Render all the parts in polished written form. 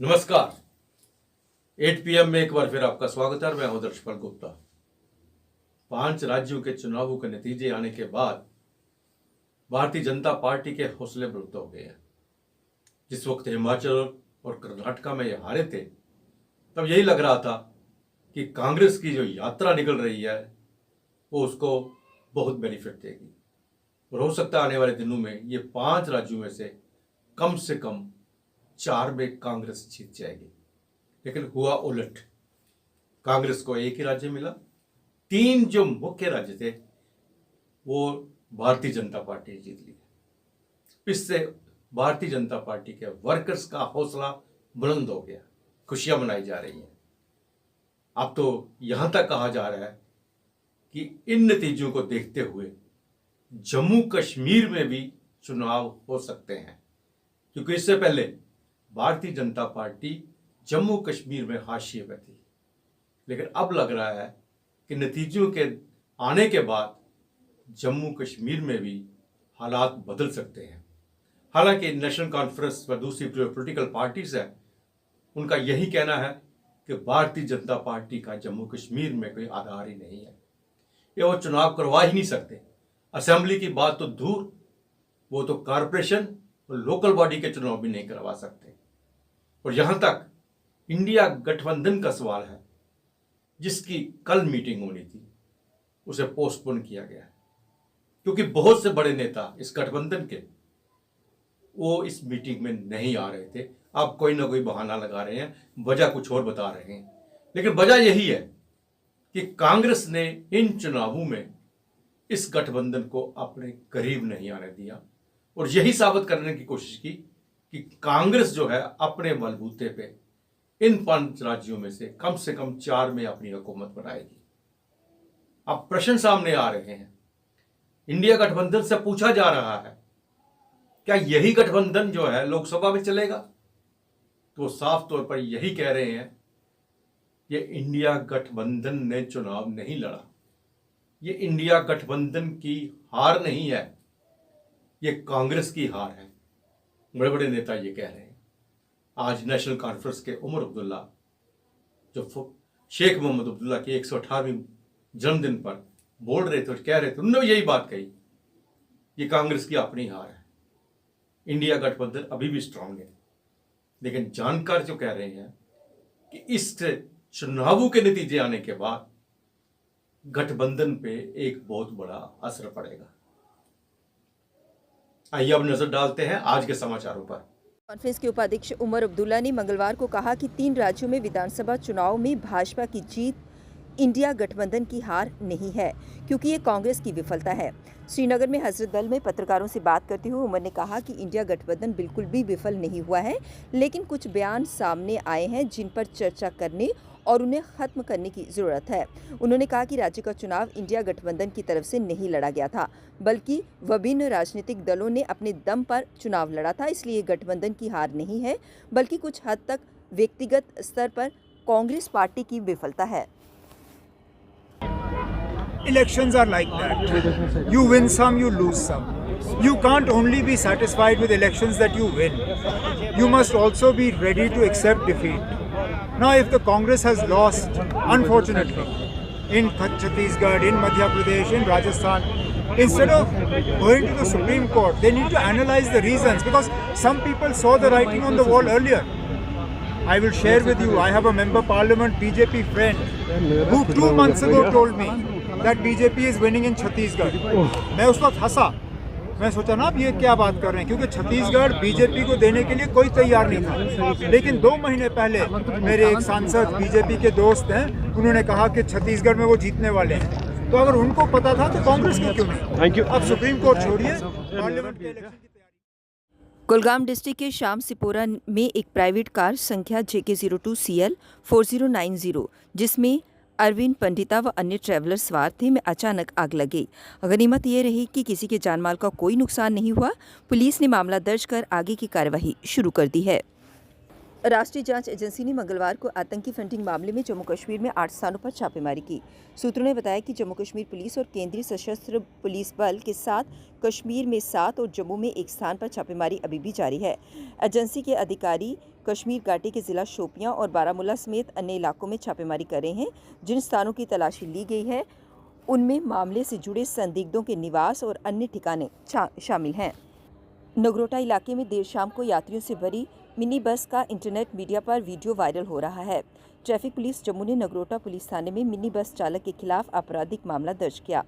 नमस्कार। 8 PM में एक बार फिर आपका स्वागत है। मैं हूं दर्शपाल गुप्ता। 5 राज्यों के चुनावों के नतीजे आने के बाद भारतीय जनता पार्टी के हौसले बुलंद हो गए हैं। जिस वक्त हिमाचल और कर्नाटक में ये हारे थे, तब यही लग रहा था कि कांग्रेस की जो यात्रा निकल रही है वो उसको बहुत बेनिफिट देगी और हो सकता है आने वाले दिनों में ये 5 राज्यों में से कम 4 में कांग्रेस जीत जाएगी। लेकिन हुआ उलट। कांग्रेस को एक ही राज्य मिला। 3 जो मुख्य राज्य थे वो भारतीय जनता पार्टी जीत ली। इससे भारतीय जनता पार्टी के वर्कर्स का हौसला बुलंद हो गया, खुशियां मनाई जा रही हैं। अब तो यहां तक कहा जा रहा है कि इन नतीजों को देखते हुए जम्मू कश्मीर में भी चुनाव हो सकते हैं, क्योंकि इससे पहले भारतीय जनता पार्टी जम्मू कश्मीर में हाशिए पे थी। लेकिन अब लग रहा है कि नतीजों के आने के बाद जम्मू कश्मीर में भी हालात बदल सकते हैं। हालांकि नेशनल कॉन्फ्रेंस व दूसरी जो पॉलिटिकल पार्टीज है, उनका यही कहना है कि भारतीय जनता पार्टी का जम्मू कश्मीर में कोई आधार ही नहीं है, ये वो चुनाव करवा ही नहीं सकते। असेंबली की बात तो दूर, वो तो कारपोरेशन और लोकल बॉडी के चुनाव भी नहीं करवा सकते। और यहां तक इंडिया गठबंधन का सवाल है, जिसकी कल मीटिंग होनी थी, उसे पोस्टपोन किया गया है, क्योंकि बहुत से बड़े नेता इस गठबंधन के वो इस मीटिंग में नहीं आ रहे थे। आप कोई ना कोई बहाना लगा रहे हैं, वजह कुछ और बता रहे हैं, लेकिन वजह यही है कि कांग्रेस ने इन चुनावों में इस गठबंधन को अपने करीब नहीं आने दिया और यही साबित करने की कोशिश की कि कांग्रेस जो है अपने बलबूते पे इन 5 राज्यों में से कम 4 में अपनी हुकूमत बनाएगी। अब प्रश्न सामने आ रहे हैं, इंडिया गठबंधन से पूछा जा रहा है क्या यही गठबंधन जो है लोकसभा में चलेगा? तो साफ तौर पर यही कह रहे हैं, ये इंडिया गठबंधन ने चुनाव नहीं लड़ा, ये इंडिया गठबंधन की हार नहीं है, ये कांग्रेस की हार है। बड़े बड़े नेता ये कह रहे हैं। आज नेशनल कॉन्फ्रेंस के उमर अब्दुल्ला, जो शेख मोहम्मद अब्दुल्ला की 118वीं जन्मदिन पर बोल रहे थे और कह रहे थे, उन्होंने यही बात कही, ये कांग्रेस की अपनी हार है, इंडिया गठबंधन अभी भी स्ट्रांग है। लेकिन जानकार जो कह रहे हैं कि इस चुनावों के नतीजे आने के बाद गठबंधन पे एक बहुत बड़ा असर पड़ेगा। आइए अब नजर डालते हैं आज के समाचारों पर। कॉन्फ्रेंस के उपाध्यक्ष उमर अब्दुल्ला ने मंगलवार को कहा कि 3 राज्यों में विधानसभा चुनाव में भाजपा की जीत इंडिया गठबंधन की हार नहीं है, क्योंकि ये कांग्रेस की विफलता है। श्रीनगर में हजरतबल में पत्रकारों से बात करते हुए उमर ने कहा कि इंडिया गठबंधन बिल्कुल भी विफल नहीं हुआ है, लेकिन कुछ बयान सामने आए हैं जिन पर चर्चा करने और उन्हें खत्म करने की जरूरत है। उन्होंने कहा कि राज्य का चुनाव इंडिया गठबंधन की तरफ से नहीं लड़ा गया था, बल्कि विभिन्न राजनीतिक दलों ने अपने दम पर चुनाव लड़ा था। इसलिए गठबंधन की हार नहीं है, बल्कि कुछ हद तक व्यक्तिगत स्तर पर कांग्रेस पार्टी की विफलता है। Elections are like that. You win some, you lose some. You can't only be satisfied with elections that you win. You must also be ready to accept defeat. Now, if the Congress has lost, unfortunately, in Chhattisgarh, in Madhya Pradesh, in Rajasthan, instead of going to the Supreme Court, they need to analyze the reasons, because some people saw the writing on the wall earlier. I will share with you, I have a member parliament BJP friend who 2 months ago told me that BJP is winning in Chhattisgarh. मैं उस वक्त हंसा, मैं सोचा ना अब ये क्या बात कर रहे हैं, क्योंकि छत्तीसगढ़ बीजेपी को देने के लिए कोई तैयार नहीं था। लेकिन 2 महीने पहले मेरे एक सांसद बीजेपी के दोस्त हैं, उन्होंने कहा कि छत्तीसगढ़ में वो जीतने वाले हैं। तो अगर उनको पता था तो कांग्रेस को क्यों नहीं? Thank you. अब सुप्रीम कोर्ट छोड़िए, पार्लियामेंट के इलेक्शन की तैयारी। कुलगाम डिस्ट्रिक्ट के शाम सिपोरा में एक प्राइवेट कार संख्या JK02 CL 4090, जिसमें अरविंद पंडिता व अन्य ट्रैवलर सवार थे, में अचानक आग लग गई। गनीमत ये रही कि किसी के जानमाल का कोई नुकसान नहीं हुआ। पुलिस ने मामला दर्ज कर आगे की कार्यवाही शुरू कर दी है। राष्ट्रीय जांच एजेंसी ने मंगलवार को आतंकी फंडिंग मामले में जम्मू कश्मीर में 8 स्थानों पर छापेमारी की। सूत्रों ने बताया कि जम्मू कश्मीर पुलिस और केंद्रीय सशस्त्र पुलिस बल के साथ कश्मीर में 7 और जम्मू में 1 स्थान पर छापेमारी अभी भी जारी है। एजेंसी के अधिकारी कश्मीर घाटी के जिला शोपियां और बारामूला समेत अन्य इलाकों में छापेमारी कर रहे हैं। जिन स्थानों की तलाशी ली गई है उनमें मामले से जुड़े संदिग्धों के निवास और अन्य ठिकाने शामिल हैं। नगरोटा इलाके में देर शाम को यात्रियों से भरी मिनी बस का इंटरनेट मीडिया पर वीडियो वायरल हो रहा है। ट्रैफिक पुलिस जम्मू ने नगरोटा पुलिस थाने में मिनी बस चालक के खिलाफ आपराधिक मामला दर्ज किया।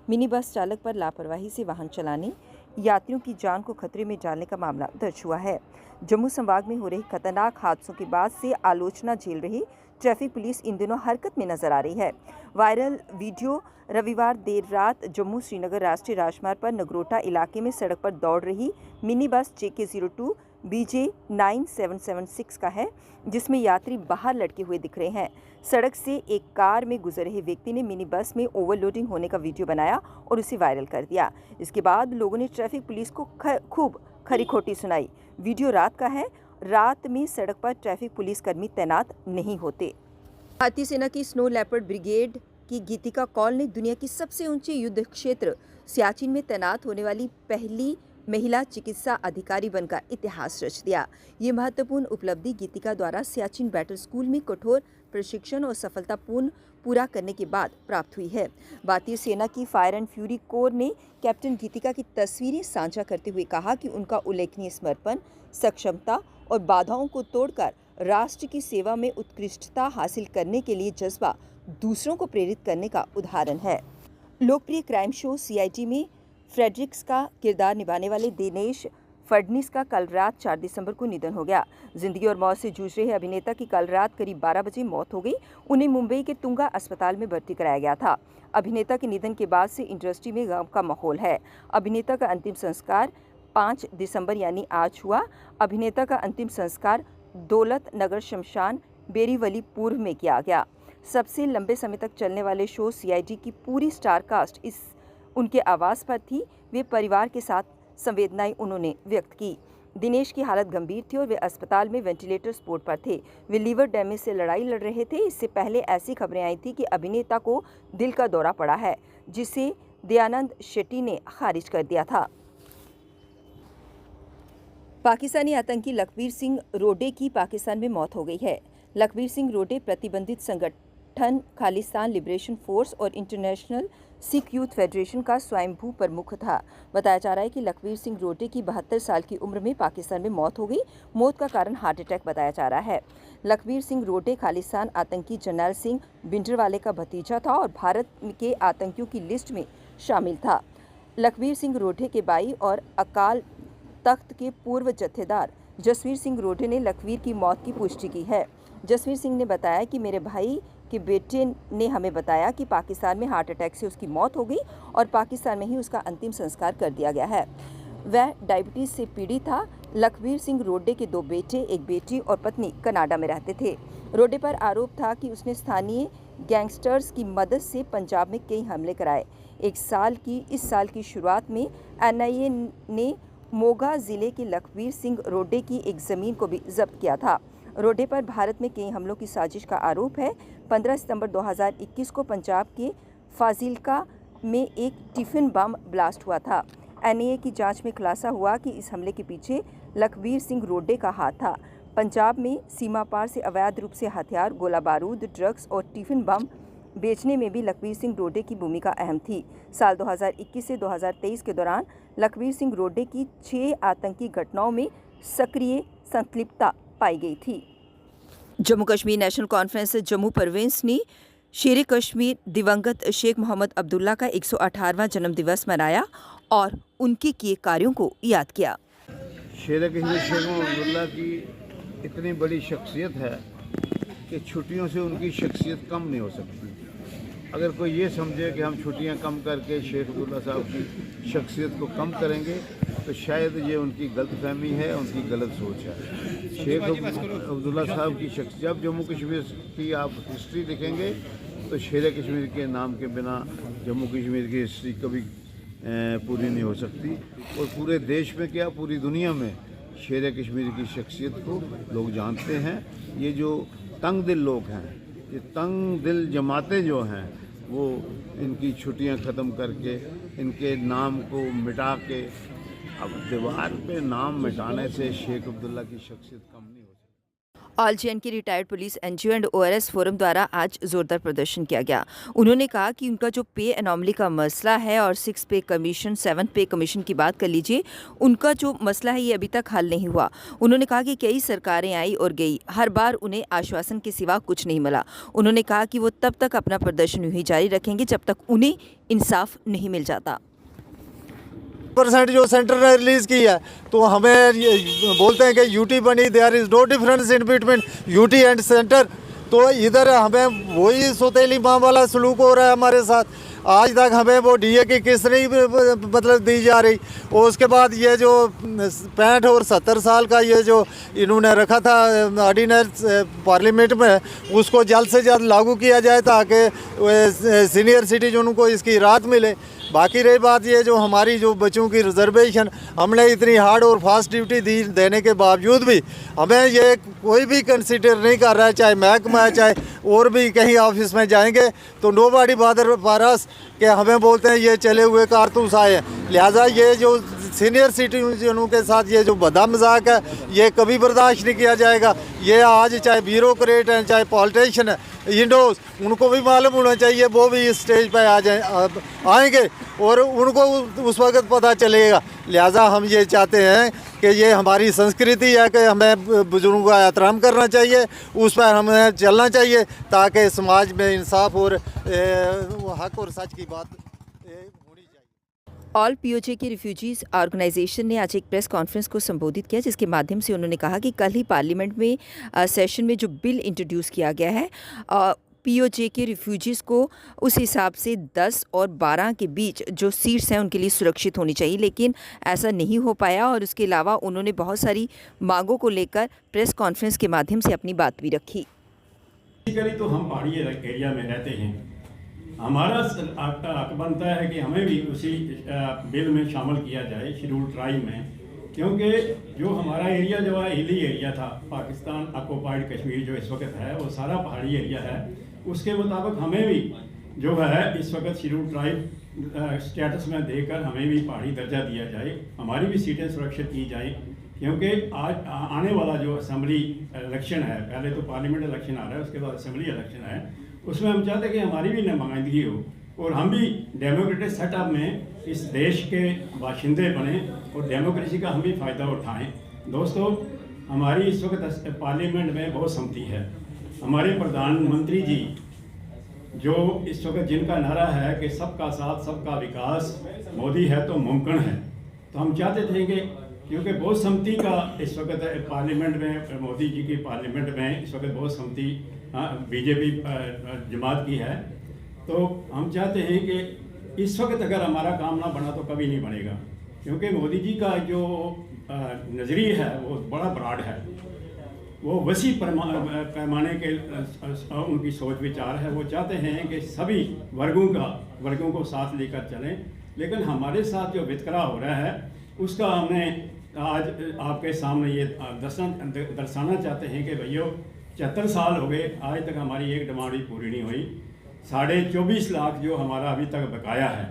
मिनी बस चालक पर लापरवाही से वाहन चलाने, यात्रियों की जान को खतरे में डालने का मामला दर्ज हुआ है। जम्मू संभाग में हो रहे खतरनाक हादसों के बाद से आलोचना झेल रही ट्रैफिक पुलिस इन दिनों हरकत में नजर आ रही है। वायरल वीडियो रविवार देर रात जम्मू श्रीनगर राष्ट्रीय राजमार्ग पर नगरोटा इलाके में सड़क पर दौड़ रही मिनी बस JK02 BJ 9776 का है, जिसमें यात्री बाहर लटके हुए दिख रहे हैं। सड़क से एक कार में गुजर रहे व्यक्ति ने मिनी बस में ओवरलोडिंग होने का वीडियो बनाया और उसे वायरल कर दिया। इसके बाद लोगों ने ट्रैफिक पुलिस को खूब खरी खोटी सुनाई। वीडियो रात का है। रात में सड़क पर ट्रैफिक पुलिस कर्मी तैनात नहीं होते। भारतीय सेना की स्नो लेपर्ड ब्रिगेड की गीतिका कौल ने दुनिया की सबसे ऊंचे युद्ध क्षेत्र सियाचिन में तैनात होने वाली पहली महिला चिकित्सा अधिकारी बनकर इतिहास रच दिया। ये महत्वपूर्ण उपलब्धि गीतिका द्वारा सियाचिन बैटल स्कूल में कठोर प्रशिक्षण और सफलतापूर्ण पूरा करने के बाद प्राप्त हुई है। भारतीय सेना की फायर एंड फ्यूरी कोर ने कैप्टन गीतिका की तस्वीरें साझा करते हुए कहा कि उनका उल्लेखनीय समर्पण, सक्षमता और बाधाओं को तोड़कर राष्ट्र की सेवा में उत्कृष्टता हासिल करने के लिए जज्बा दूसरों को प्रेरित करने का उदाहरण है। लोकप्रिय क्राइम शो CID में फ्रेडरिक्स का किरदार निभाने वाले दिनेश फडणीस का कल रात 4 दिसंबर को निधन हो गया। जिंदगी और मौत से जूझ रहे अभिनेता की कल रात करीब 12 बजे मौत हो गई। उन्हें मुंबई के तुंगा अस्पताल में भर्ती कराया गया था। अभिनेता के निधन के बाद से इंडस्ट्री में गम का माहौल है। अभिनेता का अंतिम संस्कार 5 दिसंबर यानी आज हुआ। अभिनेता का अंतिम संस्कार दौलत नगर शमशान बेरीवली पूर्व में किया गया। सबसे लंबे समय तक चलने वाले शो CID की पूरी स्टार कास्ट उनके आवास पर थी। वे परिवार के साथ संवेदनाएं उन्होंने व्यक्त की। दिनेश की हालत गंभीर थी और वे अस्पताल में वेंटिलेटर सपोर्ट पर थे। वे लीवर डैमेज से लड़ाई लड़ रहे थे। इससे पहले ऐसी खबरें आई थी कि अभिनेता को दिल का दौरा पड़ा है, जिसे दयानंद शेट्टी ने खारिज कर दिया था। पाकिस्तानी आतंकी लखबीर सिंह रोडे की पाकिस्तान में मौत हो गई है। लखबीर सिंह रोडे प्रतिबंधित संगठन खालिस्तान लिबरेशन फोर्स और इंटरनेशनल सिख यूथ फेडरेशन का स्वयंभू प्रमुख था। बताया जा रहा है कि लखबीर सिंह रोडे की 72 साल की उम्र में पाकिस्तान में मौत हो गई। मौत का कारण हार्ट अटैक बताया जा रहा है। लखबीर सिंह रोडे खालिस्तान आतंकी जरनैल सिंह भिंडरवाले का भतीजा था और भारत के आतंकियों की लिस्ट में शामिल था। लखबीर सिंह रोडे के भाई और अकाल तख्त के पूर्व जत्थेदार जसवीर सिंह रोडे ने लखबीर की मौत की पुष्टि की है। जसवीर सिंह ने बताया कि मेरे भाई के बेटे ने हमें बताया कि पाकिस्तान में हार्ट अटैक से उसकी मौत हो गई और पाकिस्तान में ही उसका अंतिम संस्कार कर दिया गया है। वह डायबिटीज से पीड़ित था। लखबीर सिंह रोडे के 2 बेटे, एक बेटी और पत्नी कनाडा में रहते थे। रोडे पर आरोप था कि उसने स्थानीय गैंगस्टर्स की मदद से पंजाब में कई हमले कराए। इस साल की शुरुआत में NIA ने मोगा जिले के लखबीर सिंह रोडे की एक ज़मीन को भी जब्त किया था। रोडे पर भारत में कई हमलों की साजिश का आरोप है। 15 सितंबर 2021 को पंजाब के फाजिलका में एक टिफिन बम ब्लास्ट हुआ था। NIA की जांच में खुलासा हुआ कि इस हमले के पीछे लखबीर सिंह रोडे का हाथ था। पंजाब में सीमा पार से अवैध रूप से हथियार, गोला बारूद, ड्रग्स और टिफिन बम बेचने में भी लखबीर सिंह रोडे की भूमिका अहम थी। साल 2021 से 2023 के दौरान लखबीर सिंह रोडे की 6 आतंकी घटनाओं में सक्रिय संलिप्तता पाई गई थी। जम्मू कश्मीर नेशनल कॉन्फ्रेंस जम्मू परवेंस ने शेर कश्मीर दिवंगत शेख मोहम्मद अब्दुल्ला का 118वां जन्मदिवस मनाया और उनके किए कार्यों को याद किया। शेर कश्मीर शेख मोहम्मद अब्दुल्ला की इतनी बड़ी शख्सियत है कि छुट्टियों से उनकी शख्सियत कम नहीं हो सकती। अगर कोई ये समझे कि हम छुट्टियां कम करके शेख अब्दुल्ला साहब की शख्सियत को कम करेंगे तो शायद ये उनकी गलतफहमी है, उनकी गलत सोच है। शेख अब्दुल्ला साहब की शख्सियत, जब जम्मू कश्मीर की आप हिस्ट्री देखेंगे तो शेर कश्मीर के नाम के बिना जम्मू कश्मीर की हिस्ट्री कभी पूरी नहीं हो सकती। और पूरे देश में क्या, पूरी दुनिया में शेर कश्मीर की शख्सियत को लोग जानते हैं। ये जो तंग दिल लोग हैं, ये तंग दिल जमातें जो हैं, वो इनकी छुट्टियां ख़त्म करके इनके नाम को मिटा के, अब दीवार पे नाम मिटाने से शेख अब्दुल्ला की शख्सियत कम नहीं हो सकती। All J&K retired police NGO and ORS forum द्वारा आज जोरदार प्रदर्शन किया गया। उन्होंने कहा कि उनका जो पे एनॉमली का मसला है और 6 पे कमीशन 7 पे कमीशन की बात कर लीजिए, उनका जो मसला है ये अभी तक हल नहीं हुआ। उन्होंने कहा कि कई सरकारें आई और गई, हर बार उन्हें आश्वासन के सिवा कुछ नहीं मिला। उन्होंने कहा कि वो तब तक अपना प्रदर्शन यूं ही जारी रखेंगे जब तक उन्हें इंसाफ नहीं मिल जाता। % जो सेंटर ने रिलीज़ की है, तो हमें बोलते हैं कि यूटी बनी, there is no difference in between UT and centre. तो इधर हमें वही सौतेली माँ वाला सलूक हो रहा है हमारे साथ। आज तक हमें वो डीए की किस्त नहीं मतलब दी जा रही, और उसके बाद ये जो 65 और 70 साल का ये जो इन्होंने रखा था ऑर्डिनेंस पार्लियामेंट में, उसको जल्द से जल्द लागू किया जाए ताकि सीनियर सिटीजनों को इसकी राहत मिले। बाकी रही बात ये जो हमारी जो बच्चों की रिजर्वेशन, हमने इतनी हार्ड और फास्ट ड्यूटी दी देने के बावजूद भी हमें ये कोई भी कंसिडर नहीं कर रहा है, चाहे महकमा है चाहे और भी कहीं ऑफिस में जाएंगे तो nobody bother for us, कि हमें बोलते हैं ये चले हुए कारतूस आए हैं। लिहाजा ये जो सीनियर सिटीजनों के साथ ये जो बदा मजाक है, ये कभी बर्दाश्त नहीं किया जाएगा। ये आज चाहे ब्यूरोक्रेट हैं चाहे पॉलिटिशियन है, इंडोज, उनको भी मालूम होना चाहिए, वो भी इस स्टेज पर आएंगे और उनको उस वक्त पता चलेगा। लिहाजा हम ये चाहते हैं कि ये हमारी संस्कृति है कि हमें बुजुर्गों का एहतराम करना चाहिए, उस पर हमें चलना चाहिए ताकि समाज में इंसाफ और हक और सच की बात होनी चाहिए। ऑल पीओजे के रिफ्यूजीज ऑर्गेनाइजेशन ने आज एक प्रेस कॉन्फ्रेंस को संबोधित किया, जिसके माध्यम से उन्होंने कहा कि कल ही पार्लियामेंट में सेशन में जो बिल इंट्रोड्यूस किया गया है, पीओजे के रिफ्यूजीज़ को उस हिसाब से 10 और 12 के बीच जो सीट्स हैं उनके लिए सुरक्षित होनी चाहिए, लेकिन ऐसा नहीं हो पाया। और उसके अलावा उन्होंने बहुत सारी मांगों को लेकर प्रेस कॉन्फ्रेंस के माध्यम से अपनी बात भी रखी। तो हम पहाड़ी एरिया में रहते हैं, हमारा हक बनता है कि हमें भी उसी बिल में शामिल किया जाए, शेड्यूल ट्राइब में, क्योंकि जो हमारा एरिया जो है हिली एरिया था, पाकिस्तान ऑक्युपाइड कश्मीर जो इस वक्त है वो सारा पहाड़ी एरिया है। उसके मुताबिक हमें भी जो है इस वक्त शेड्यूल ट्राइब स्टेटस में देकर हमें भी पहाड़ी दर्जा दिया जाए, हमारी भी सीटें सुरक्षित की जाए। क्योंकि आज आने वाला जो असेंबली इलेक्शन है, पहले तो पार्लियामेंट इलेक्शन आ रहा है, उसके बाद असेंबली इलेक्शन है, उसमें हम चाहते हैं कि हमारी भी नुमाइंदगी हो और हम भी डेमोक्रेटिक सेटअप में इस देश के बाशिंदे बने और डेमोक्रेसी का हम भी फ़ायदा उठाएं। दोस्तों, हमारी इस वक्त पार्लियामेंट में बहुत सहमति है। हमारे प्रधानमंत्री जी जो इस वक्त जिनका नारा है कि सबका साथ सबका विकास, मोदी है तो मुमकिन है, तो हम चाहते थे कि क्योंकि बहुत सहमति का इस वक्त पार्लियामेंट में, मोदी जी की पार्लियामेंट में इस वक्त बहुत सहमति बीजेपी जमात की है, तो हम चाहते हैं कि इस वक्त अगर हमारा काम ना बना तो कभी नहीं बनेगा। क्योंकि मोदी जी का जो नज़रिया है वो बड़ा ब्रॉड है, वो वसी पैमाने के उनकी सोच विचार है। वो चाहते हैं कि सभी वर्गों को साथ लेकर चलें, लेकिन हमारे साथ जो वितकरा हो रहा है उसका हमने आज आपके सामने ये दर्शाना चाहते हैं कि भैया 74 साल हो गए, आज तक हमारी एक डिमांड भी पूरी नहीं हुई। 24.5 लाख जो हमारा अभी तक बकाया है,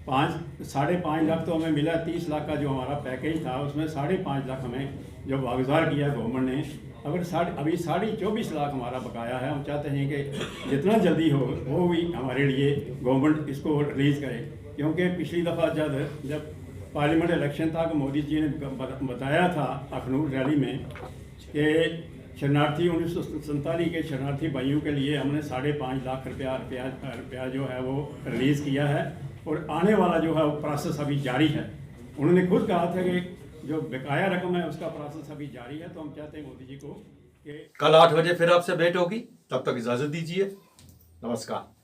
5.5 लाख तो हमें मिला, 30 लाख का जो हमारा पैकेज था उसमें 5.5 लाख हमें जो वागुजार किया गवर्नमेंट ने, अगर अभी 24.5 लाख हमारा बकाया है। हम चाहते हैं कि जितना जल्दी हो वो भी हमारे लिए गवर्नमेंट इसको रिलीज़ करे। क्योंकि पिछली दफ़ा जब पार्लियामेंट इलेक्शन था, मोदी जी ने बताया था अखनूर रैली में कि शरणार्थी 1947 के शरणार्थी भाइयों के लिए हमने 5.5 लाख रुपया जो है वो रिलीज़ किया है और आने वाला जो है वो प्रोसेस अभी जारी है। उन्होंने खुद कहा था कि जो बकाया रकम है उसका प्रोसेस अभी जारी है। तो हम चाहते हैं मोदी जी को कि कल 8 बजे फिर आपसे भेंट होगी, तब तक इजाज़त दीजिए। नमस्कार।